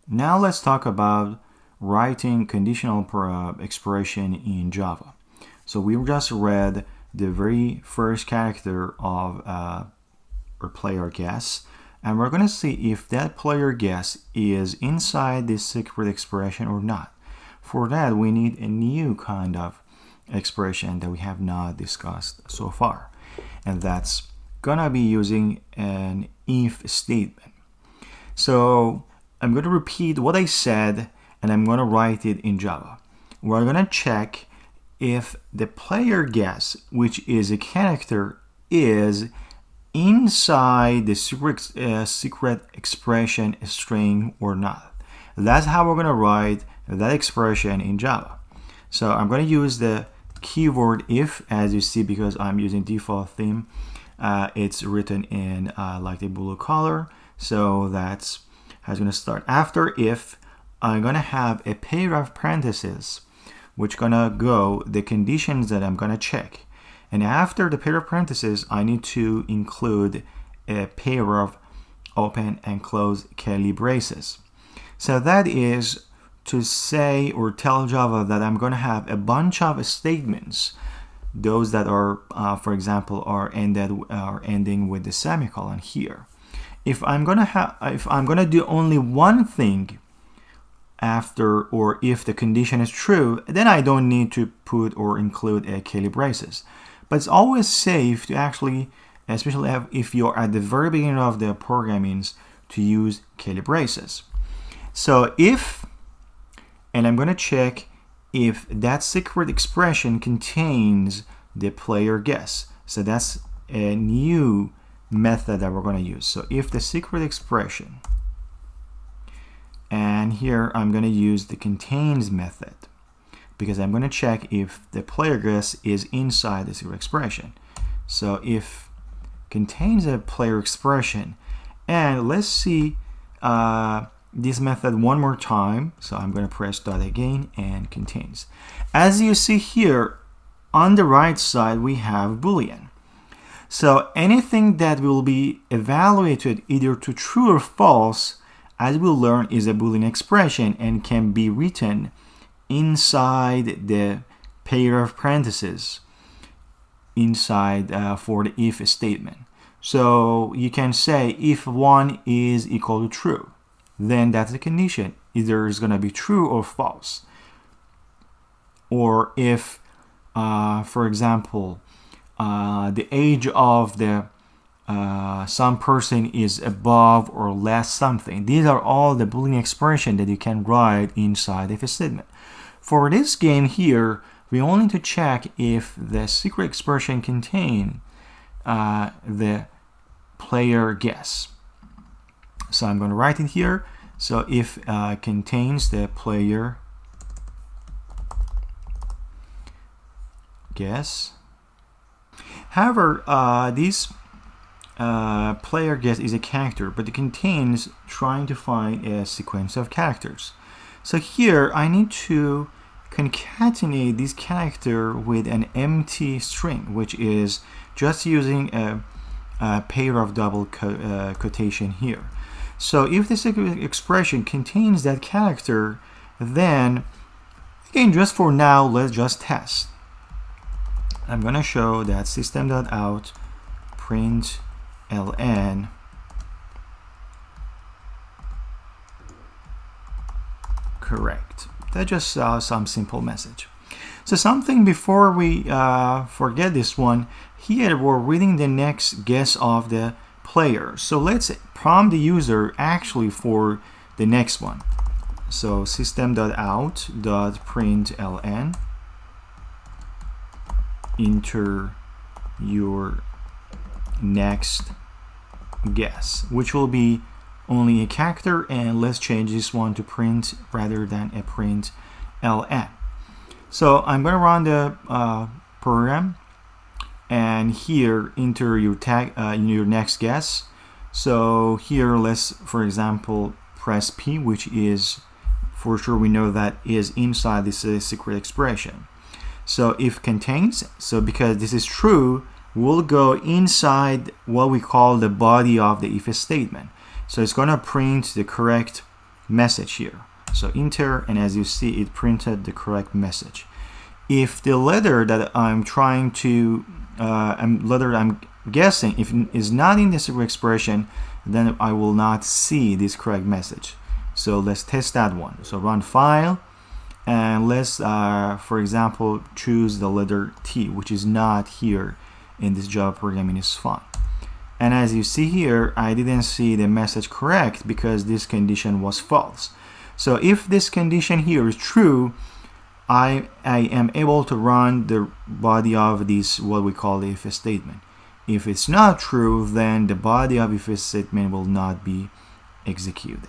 Now let's talk about writing conditional expression in Java. So we just read the very first character of our player guess, and we're going to see if that player guess is inside this secret expression or not. For that, we need a new kind of expression that we have not discussed so far, and that's gonna be using an if statement. So I'm going to repeat what I said and I'm going to write it in Java. We're going to check if the player guess, which is a character, is inside the secret expression string or not. That's how we're going to write that expression in Java. So I'm going to use the keyword if, as you see, because I'm using default theme. It's written in like the blue color. So that's how it's going to start. After if, I'm going to have a pair of parentheses, which going to go the conditions that I'm going to check. And after the pair of parentheses, I need to include a pair of open and close curly braces. So that is to say or tell Java that I'm going to have a bunch of statements, those that are, for example, are ending with the semicolon here. If I'm gonna do only one thing after, or if the condition is true, then I don't need to put or include a curly braces. But it's always safe to actually, especially if you're at the very beginning of the programming, to use curly braces. So if, and I'm gonna check if that secret expression contains the player guess. So that's a new method that we're going to use. So if the secret expression, and here I'm going to use the contains method because I'm going to check if the player guess is inside the secret expression. So if contains a player expression, and let's see this method one more time. So I'm going to press dot again and contains. As you see here on the right side, we have Boolean. So anything that will be evaluated either to true or false, as we'll learn, is a Boolean expression and can be written inside the pair of parentheses inside for the if statement. So you can say if 1 is equal to true, then that's the condition. Either it's going to be true or false. Or if, for example, the age of the some person is above or less something. These are all the Boolean expression that you can write inside if statement. For this game here, we only need to check if the secret expression contain the player guess. So I'm going to write it here. So if contains the player guess. However, this player guess is a character, but it contains trying to find a sequence of characters. So here I need to concatenate this character with an empty string, which is just using a pair of double quotation here. So if this expression contains that character, then again, just for now, let's just test. I'm going to show that System.out print ln correct. That just some simple message. So something before we forget this one, here we're reading the next guess of the player. So let's prompt the user actually for the next one. So System.out.println, enter your next guess, which will be only a character, and let's change this one to print rather than a print ln. So I'm going to run the program, and here enter your tag your next guess. So here let's, for example, press P, which is for sure we know that is inside this secret expression. So if contains, so because this is true, we'll go inside what we call the body of the if statement. So it's going to print the correct message here. So enter, and as you see, it printed the correct message. If the letter that I'm trying to, letter I'm guessing, if it is not in this expression, then I will not see this correct message. So let's test that one. So run file, and let's, for example, choose the letter T, which is not here in this Java programming is fine. And as you see here, I didn't see the message correct because this condition was false. So if this condition here is true, I am able to run the body of this, what we call the if statement. If it's not true, then the body of if statement will not be executed.